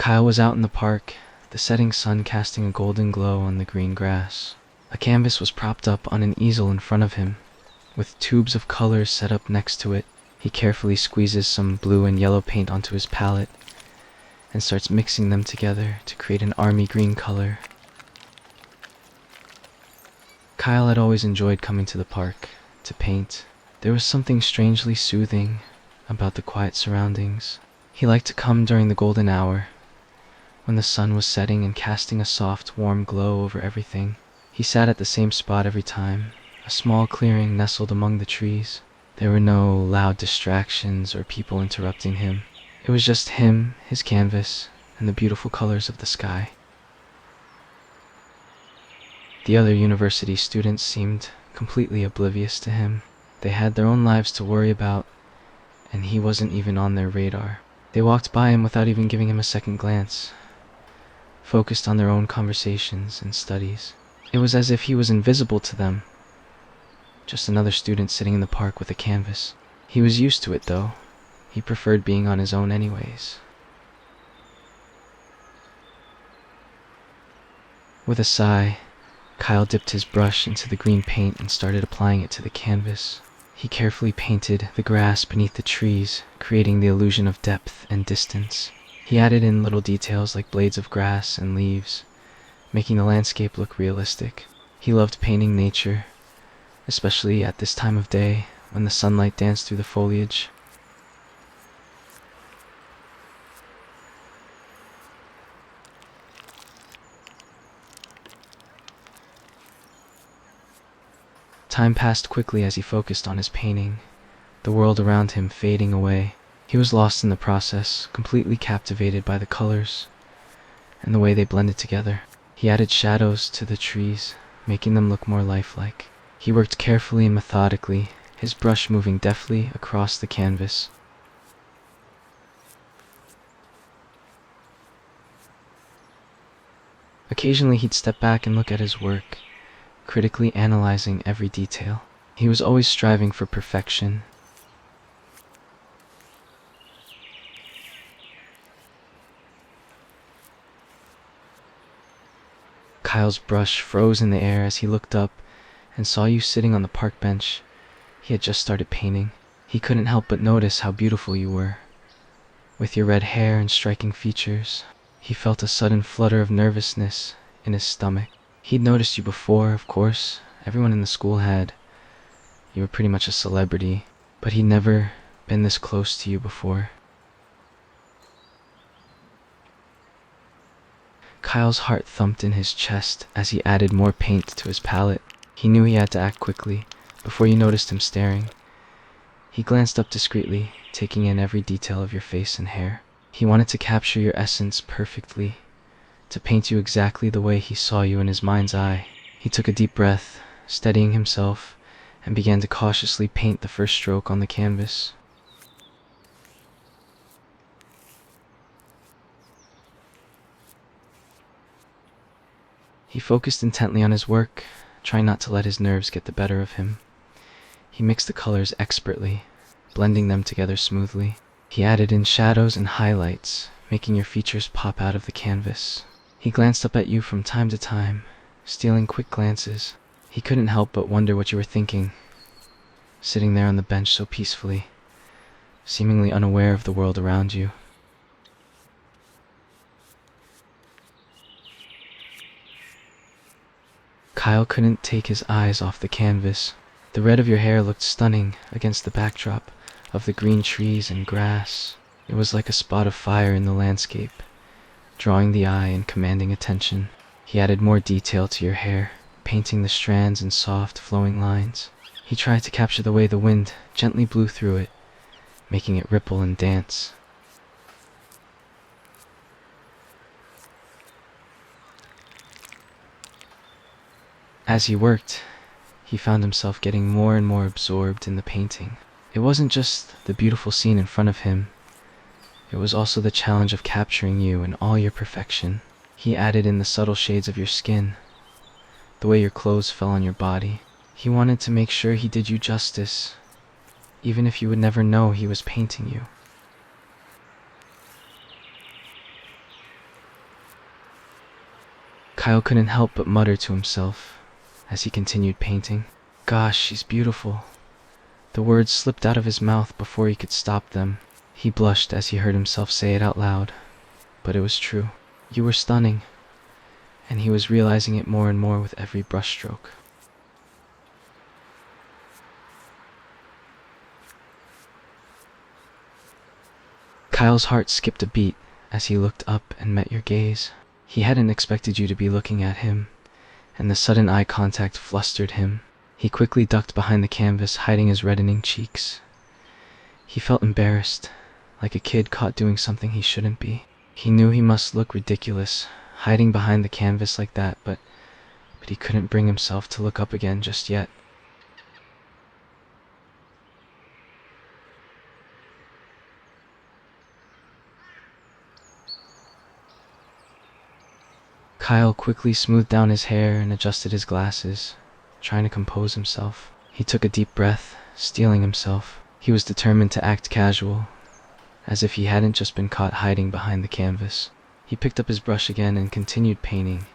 Kyle was out in the park, the setting sun casting a golden glow on the green grass. A canvas was propped up on an easel in front of him, with tubes of colors set up next to it. He carefully squeezes some blue and yellow paint onto his palette and starts mixing them together to create an army green color. Kyle had always enjoyed coming to the park to paint. There was something strangely soothing about the quiet surroundings. He liked to come during the golden hour, when the sun was setting and casting a soft, warm glow over everything. He sat at the same spot every time, a small clearing nestled among the trees. There were no loud distractions or people interrupting him. It was just him, his canvas, and the beautiful colors of the sky. The other university students seemed completely oblivious to him. They had their own lives to worry about, and he wasn't even on their radar. They walked by him without even giving him a second glance, focused on their own conversations and studies. It was as if he was invisible to them, just another student sitting in the park with a canvas. He was used to it, though. He preferred being on his own anyways. With a sigh, Kyle dipped his brush into the green paint and started applying it to the canvas. He carefully painted the grass beneath the trees, creating the illusion of depth and distance. He added in little details like blades of grass and leaves, making the landscape look realistic. He loved painting nature, especially at this time of day when the sunlight danced through the foliage. Time passed quickly as he focused on his painting, the world around him fading away. He was lost in the process, completely captivated by the colors and the way they blended together. He added shadows to the trees, making them look more lifelike. He worked carefully and methodically, his brush moving deftly across the canvas. Occasionally he'd step back and look at his work, critically analyzing every detail. He was always striving for perfection. Kyle's brush froze in the air as he looked up and saw you sitting on the park bench. He had just started painting. He couldn't help but notice how beautiful you were, with your red hair and striking features. He felt a sudden flutter of nervousness in his stomach. He'd noticed you before, of course. Everyone in the school had. You were pretty much a celebrity, but he'd never been this close to you before. Kyle's heart thumped in his chest as he added more paint to his palette. He knew he had to act quickly, before you noticed him staring. He glanced up discreetly, taking in every detail of your face and hair. He wanted to capture your essence perfectly, to paint you exactly the way he saw you in his mind's eye. He took a deep breath, steadying himself, and began to cautiously paint the first stroke on the canvas. He focused intently on his work, trying not to let his nerves get the better of him. He mixed the colors expertly, blending them together smoothly. He added in shadows and highlights, making your features pop out of the canvas. He glanced up at you from time to time, stealing quick glances. He couldn't help but wonder what you were thinking, sitting there on the bench so peacefully, seemingly unaware of the world around you. Kyle couldn't take his eyes off the canvas. The red of your hair looked stunning against the backdrop of the green trees and grass. It was like a spot of fire in the landscape, drawing the eye and commanding attention. He added more detail to your hair, painting the strands in soft, flowing lines. He tried to capture the way the wind gently blew through it, making it ripple and dance. As he worked, he found himself getting more and more absorbed in the painting. It wasn't just the beautiful scene in front of him. It was also the challenge of capturing you in all your perfection. He added in the subtle shades of your skin, the way your clothes fell on your body. He wanted to make sure he did you justice, even if you would never know he was painting you. Kyle couldn't help but mutter to himself as he continued painting. Gosh, she's beautiful. The words slipped out of his mouth before he could stop them. He blushed as he heard himself say it out loud, but it was true. You were stunning, and he was realizing it more and more with every brushstroke. Kyle's heart skipped a beat as he looked up and met your gaze. He hadn't expected you to be looking at him, and the sudden eye contact flustered him. He quickly ducked behind the canvas, hiding his reddening cheeks. He felt embarrassed, like a kid caught doing something he shouldn't be. He knew he must look ridiculous, hiding behind the canvas like that, but he couldn't bring himself to look up again just yet. Kyle quickly smoothed down his hair and adjusted his glasses, trying to compose himself. He took a deep breath, steeling himself. He was determined to act casual, as if he hadn't just been caught hiding behind the canvas. He picked up his brush again and continued painting,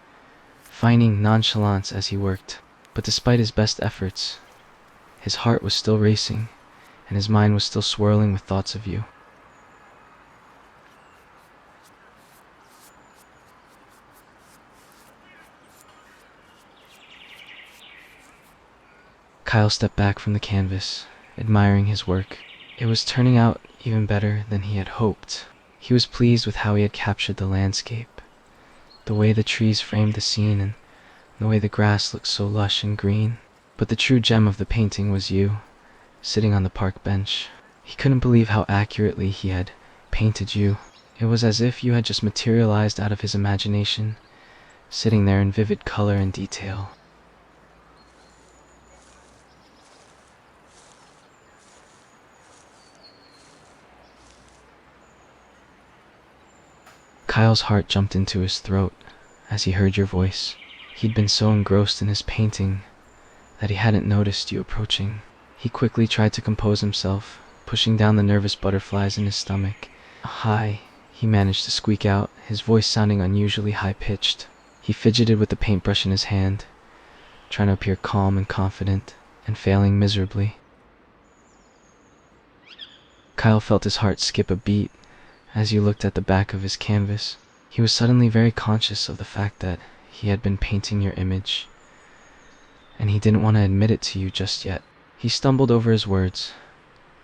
feigning nonchalance as he worked. But despite his best efforts, his heart was still racing, and his mind was still swirling with thoughts of you. Kyle stepped back from the canvas, admiring his work. It was turning out even better than he had hoped. He was pleased with how he had captured the landscape, the way the trees framed the scene, and the way the grass looked so lush and green. But the true gem of the painting was you, sitting on the park bench. He couldn't believe how accurately he had painted you. It was as if you had just materialized out of his imagination, sitting there in vivid color and detail. Kyle's heart jumped into his throat as he heard your voice. He'd been so engrossed in his painting that he hadn't noticed you approaching. He quickly tried to compose himself, pushing down the nervous butterflies in his stomach. "Hi," he managed to squeak out, his voice sounding unusually high-pitched. He fidgeted with the paintbrush in his hand, trying to appear calm and confident, and failing miserably. Kyle felt his heart skip a beat as you looked at the back of his canvas. He was suddenly very conscious of the fact that he had been painting your image, and he didn't want to admit it to you just yet. He stumbled over his words,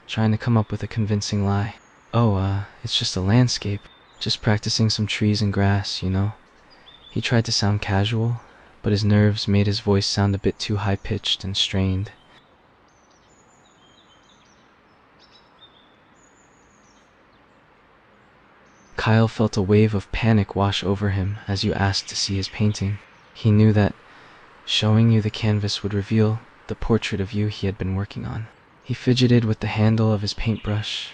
trying to come up with a convincing lie. "Oh, it's just a landscape. Just practicing some trees and grass, you know." He tried to sound casual, but his nerves made his voice sound a bit too high-pitched and strained. Kyle felt a wave of panic wash over him as you asked to see his painting. He knew that showing you the canvas would reveal the portrait of you he had been working on. He fidgeted with the handle of his paintbrush,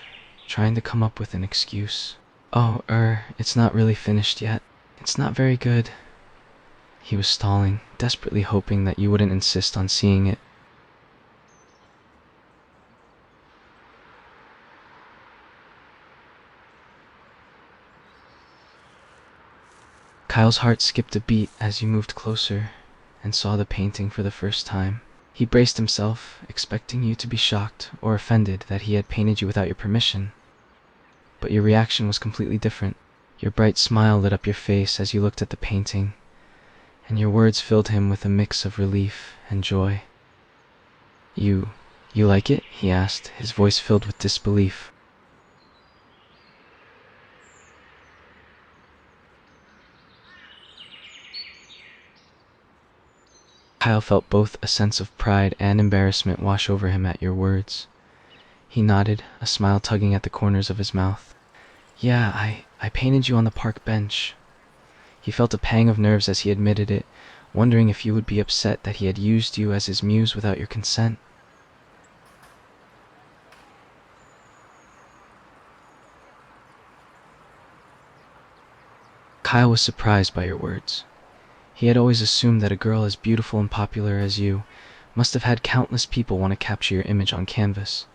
trying to come up with an excuse. "Oh, it's not really finished yet. It's not very good." He was stalling, desperately hoping that you wouldn't insist on seeing it. Kyle's heart skipped a beat as you moved closer and saw the painting for the first time. He braced himself, expecting you to be shocked or offended that he had painted you without your permission. But your reaction was completely different. Your bright smile lit up your face as you looked at the painting, and your words filled him with a mix of relief and joy. You like it?" he asked, his voice filled with disbelief. Kyle felt both a sense of pride and embarrassment wash over him at your words. He nodded, a smile tugging at the corners of his mouth. "Yeah, I painted you on the park bench." He felt a pang of nerves as he admitted it, wondering if you would be upset that he had used you as his muse without your consent. Kyle was surprised by your words. He had always assumed that a girl as beautiful and popular as you must have had countless people want to capture your image on canvas.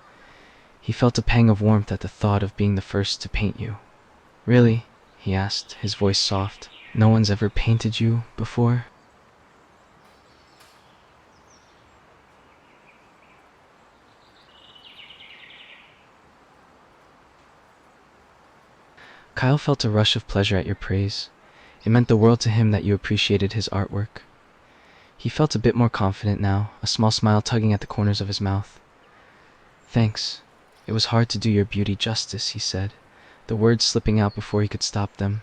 He felt a pang of warmth at the thought of being the first to paint you. "Really?" he asked, his voice soft. No one's ever painted you before? Kyle felt a rush of pleasure at your praise. It meant the world to him that you appreciated his artwork. He felt a bit more confident now, a small smile tugging at the corners of his mouth. "Thanks. It was hard to do your beauty justice," he said, the words slipping out before he could stop them.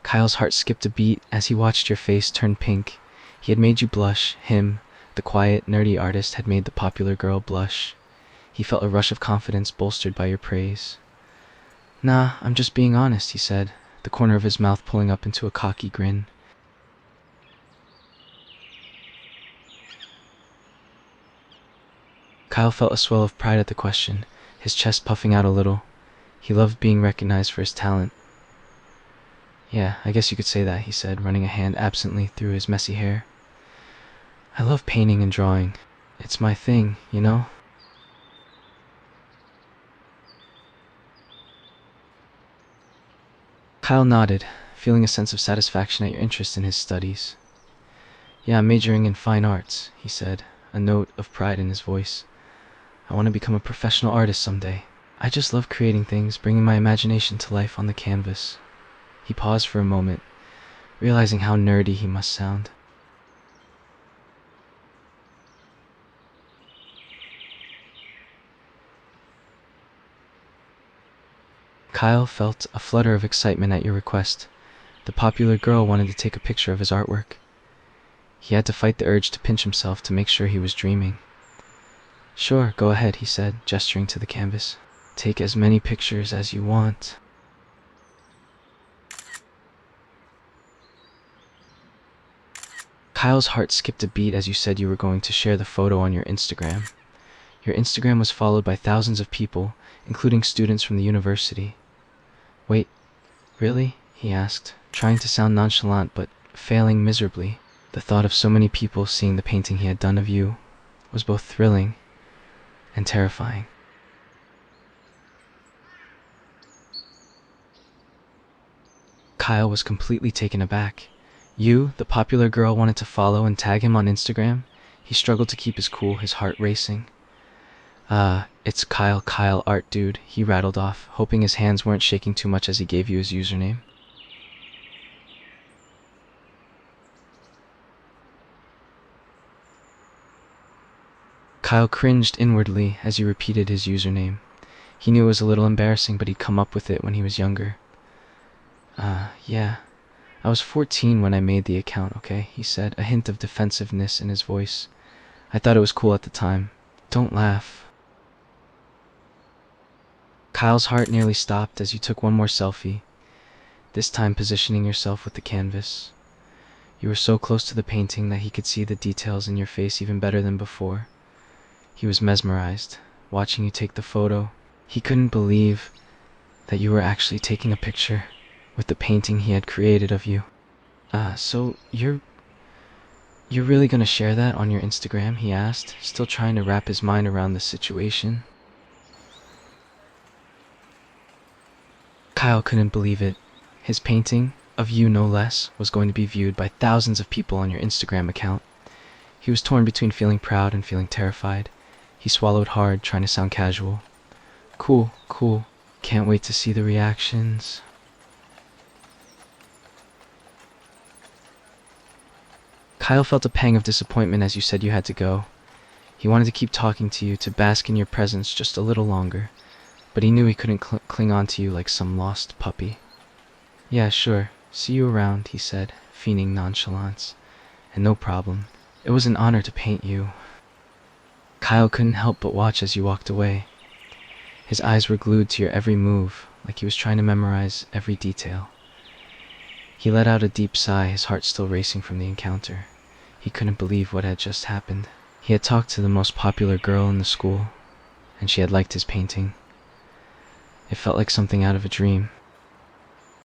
Kyle's heart skipped a beat as he watched your face turn pink. He had made you blush. Him, the quiet, nerdy artist, had made the popular girl blush. He felt a rush of confidence bolstered by your praise. "Nah, I'm just being honest," he said, the corner of his mouth pulling up into a cocky grin. Kyle felt a swell of pride at the question, his chest puffing out a little. He loved being recognized for his talent. "Yeah, I guess you could say that," he said, running a hand absently through his messy hair. "I love painting and drawing. It's my thing, you know?" Kyle nodded, feeling a sense of satisfaction at your interest in his studies. "Yeah, I'm majoring in fine arts," he said, a note of pride in his voice. "I want to become a professional artist someday. I just love creating things, bringing my imagination to life on the canvas." He paused for a moment, realizing how nerdy he must sound. Kyle felt a flutter of excitement at your request. The popular girl wanted to take a picture of his artwork. He had to fight the urge to pinch himself to make sure he was dreaming. "Sure, go ahead," he said, gesturing to the canvas. "Take as many pictures as you want." Kyle's heart skipped a beat as you said you were going to share the photo on your Instagram. Your Instagram was followed by thousands of people, including students from the university. "Wait, really?" he asked, trying to sound nonchalant but failing miserably. The thought of so many people seeing the painting he had done of you was both thrilling and terrifying. Kyle was completely taken aback. You, the popular girl, wanted to follow and tag him on Instagram? He struggled to keep his cool, his heart racing. It's Kyle Art Dude," he rattled off, hoping his hands weren't shaking too much as he gave you his username. Kyle cringed inwardly as you repeated his username. He knew it was a little embarrassing, but he'd come up with it when he was younger. Yeah. I was 14 when I made the account, okay?" he said, a hint of defensiveness in his voice. "I thought it was cool at the time. Don't laugh." Kyle's heart nearly stopped as you took one more selfie, this time positioning yourself with the canvas. You were so close to the painting that he could see the details in your face even better than before. He was mesmerized, watching you take the photo. He couldn't believe that you were actually taking a picture with the painting he had created of you. So you're really gonna share that on your Instagram?" he asked, still trying to wrap his mind around the situation. Kyle couldn't believe it. His painting, of you no less, was going to be viewed by thousands of people on your Instagram account. He was torn between feeling proud and feeling terrified. He swallowed hard, trying to sound casual. Cool. Can't wait to see the reactions." Kyle felt a pang of disappointment as you said you had to go. He wanted to keep talking to you, to bask in your presence just a little longer, but he knew he couldn't cling on to you like some lost puppy. "Yeah, sure. See you around," he said, feigning nonchalance. "And no problem. It was an honor to paint you." Kyle couldn't help but watch as you walked away. His eyes were glued to your every move, like he was trying to memorize every detail. He let out a deep sigh, his heart still racing from the encounter. He couldn't believe what had just happened. He had talked to the most popular girl in the school, and she had liked his painting. It felt like something out of a dream.